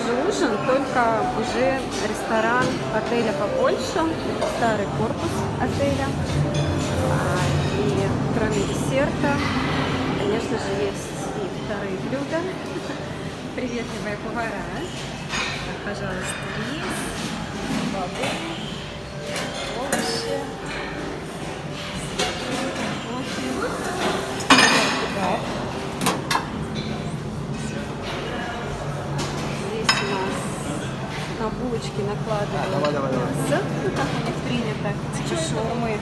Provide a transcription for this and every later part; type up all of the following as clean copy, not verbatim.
же ужин, только уже ресторан отеля побольше, старый корпус отеля. И кроме десерта, конечно же, есть и вторые блюда. Приветливые повара. Пожалуйста, рис, бобы, овощи, кебаб. Здесь у нас на булочки накладывают мясо, как у них принято, типа шаурмы,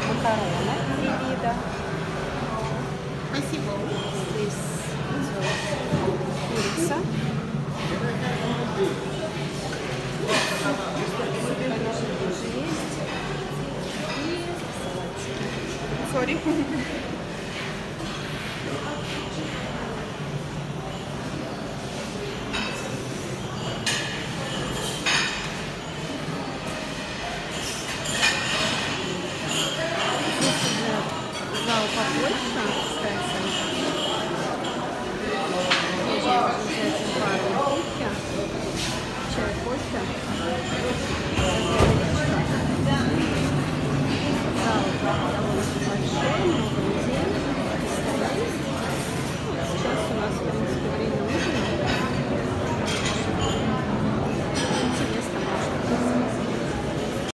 макароны 3 вида. Спасибо. Здесь курица. Тоже есть. И салатик. Сори.